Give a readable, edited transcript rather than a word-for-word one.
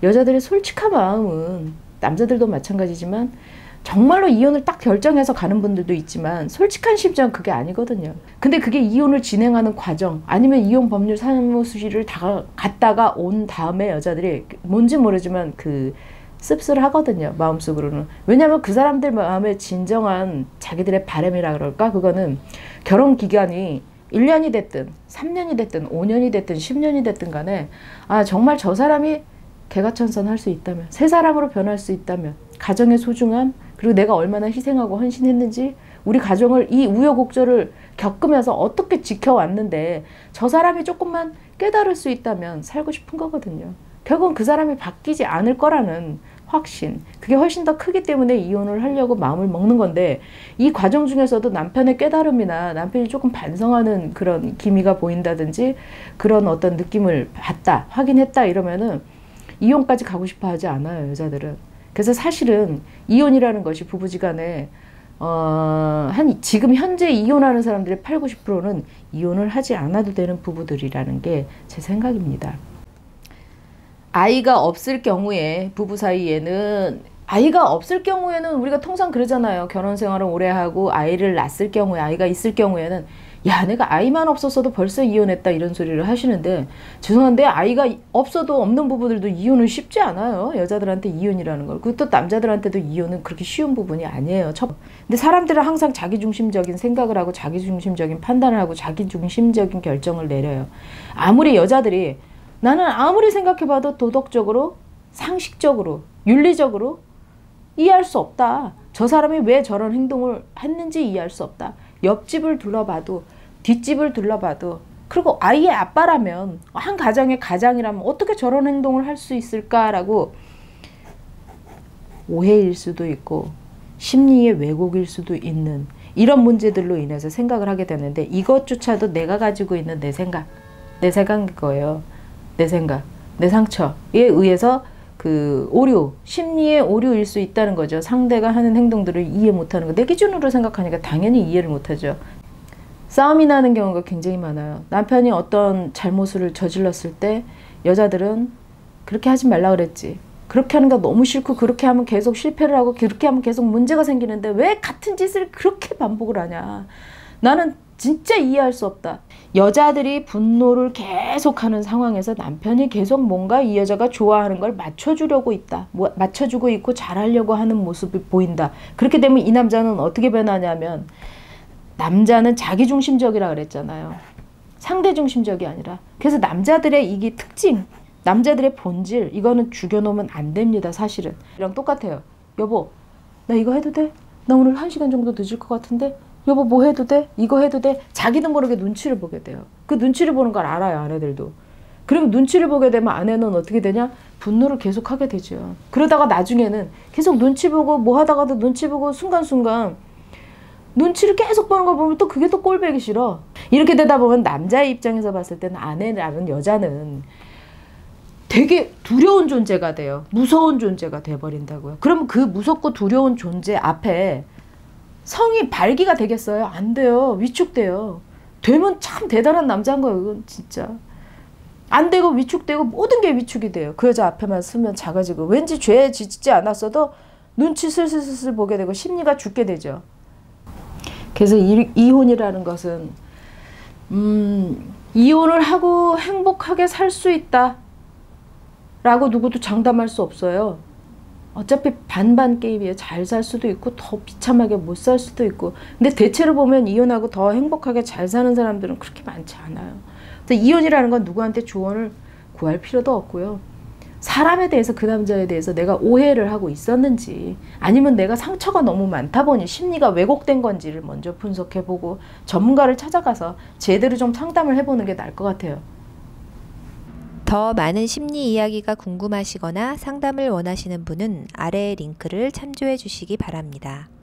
여자들의 솔직한 마음은 남자들도 마찬가지지만 정말로 이혼을 딱 결정해서 가는 분들도 있지만 솔직한 심정은 그게 아니거든요. 근데 그게 이혼을 진행하는 과정 아니면 이혼 법률 사무실을 다 갔다가 온 다음에 여자들이 뭔지 모르지만 그 씁쓸하거든요. 마음속으로는. 왜냐하면 그 사람들 마음에 진정한 자기들의 바람이라 그럴까? 그거는 결혼 기간이 1년이 됐든 3년이 됐든 5년이 됐든 10년이 됐든 간에 아 정말 저 사람이 개가천선할 수 있다면 새 사람으로 변할 수 있다면 가정의 소중함 그리고 내가 얼마나 희생하고 헌신했는지 우리 가정을 이 우여곡절을 겪으면서 어떻게 지켜왔는데 저 사람이 조금만 깨달을 수 있다면 살고 싶은 거거든요. 결국은 그 사람이 바뀌지 않을 거라는 확신 그게 훨씬 더 크기 때문에 이혼을 하려고 마음을 먹는 건데 이 과정 중에서도 남편의 깨달음이나 남편이 조금 반성하는 그런 기미가 보인다든지 그런 어떤 느낌을 봤다 확인했다 이러면은 이혼까지 가고 싶어 하지 않아요 여자들은. 그래서 사실은 이혼이라는 것이 부부지간에 지금 현재 이혼하는 사람들의 8, 90%는 이혼을 하지 않아도 되는 부부들이라는 게 제 생각입니다. 아이가 없을 경우에 부부 사이에는 아이가 없을 경우에는 우리가 통상 그러잖아요. 결혼 생활을 오래 하고 아이를 낳았을 경우에 아이가 있을 경우에는 야 내가 아이만 없었어도 벌써 이혼했다 이런 소리를 하시는데 죄송한데 아이가 없어도 없는 부부들도 이혼은 쉽지 않아요. 여자들한테 이혼이라는 걸. 그것도 남자들한테도 이혼은 그렇게 쉬운 부분이 아니에요. 근데 사람들은 항상 자기중심적인 생각을 하고 자기중심적인 판단을 하고 자기중심적인 결정을 내려요. 아무리 여자들이 나는 아무리 생각해봐도 도덕적으로 상식적으로 윤리적으로 이해할 수 없다. 저 사람이 왜 저런 행동을 했는지 이해할 수 없다. 옆집을 둘러봐도 뒷집을 둘러봐도 그리고 아이의 아빠라면 한 가정의 가장이라면 어떻게 저런 행동을 할 수 있을까라고 오해일 수도 있고 심리의 왜곡일 수도 있는 이런 문제들로 인해서 생각을 하게 되는데 이것조차도 내가 가지고 있는 내 생각인 거예요. 내 생각, 내 상처에 의해서 그 오류, 심리의 오류일 수 있다는 거죠. 상대가 하는 행동들을 이해 못하는 거. 내 기준으로 생각하니까 당연히 이해를 못하죠. 싸움이 나는 경우가 굉장히 많아요. 남편이 어떤 잘못을 저질렀을 때 여자들은 그렇게 하지 말라 그랬지. 그렇게 하는 거 너무 싫고 그렇게 하면 계속 실패를 하고 그렇게 하면 계속 문제가 생기는데 왜 같은 짓을 그렇게 반복을 하냐. 나는 진짜 이해할 수 없다. 여자들이 분노를 계속하는 상황에서 남편이 계속 뭔가 이 여자가 좋아하는 걸 맞춰주려고 있다. 맞춰주고 있고 잘하려고 하는 모습이 보인다. 그렇게 되면 이 남자는 어떻게 변하냐면 남자는 자기중심적이라 그랬잖아요. 상대중심적이 아니라. 그래서 남자들의 이게 특징, 남자들의 본질 이거는 죽여놓으면 안 됩니다. 사실은. 이랑 똑같아요. 여보 나 이거 해도 돼? 나 오늘 1시간 정도 늦을 것 같은데 여보 뭐 해도 돼? 이거 해도 돼? 자기도 모르게 눈치를 보게 돼요. 그 눈치를 보는 걸 알아요 아내들도. 그럼 눈치를 보게 되면 아내는 어떻게 되냐? 분노를 계속하게 되죠. 그러다가 나중에는 계속 눈치 보고 뭐 하다가도 눈치 보고 순간순간 눈치를 계속 보는 걸 보면 또 그게 또 꼴보기 싫어. 이렇게 되다 보면 남자의 입장에서 봤을 때는 아내라는 여자는 되게 두려운 존재가 돼요. 무서운 존재가 돼버린다고요. 그러면 그 무섭고 두려운 존재 앞에 성이 발기가 되겠어요? 안 돼요. 위축돼요. 되면 참 대단한 남자인 거예요. 이건 진짜. 안 되고 위축되고 모든 게 위축이 돼요. 그 여자 앞에만 서면 작아지고 왠지 죄에 지지 않았어도 눈치 슬슬슬슬 보게 되고 심리가 죽게 되죠. 그래서 이혼이라는 것은 이혼을 하고 행복하게 살 수 있다 라고 누구도 장담할 수 없어요. 어차피 반반 게임이에요. 잘 살 수도 있고 더 비참하게 못 살 수도 있고. 근데 대체로 보면 이혼하고 더 행복하게 잘 사는 사람들은 그렇게 많지 않아요. 그래서 이혼이라는 건 누구한테 조언을 구할 필요도 없고요. 사람에 대해서 그 남자에 대해서 내가 오해를 하고 있었는지 아니면 내가 상처가 너무 많다 보니 심리가 왜곡된 건지를 먼저 분석해보고 전문가를 찾아가서 제대로 좀 상담을 해보는 게 나을 것 같아요. 더 많은 심리 이야기가 궁금하시거나 상담을 원하시는 분은 아래의 링크를 참조해 주시기 바랍니다.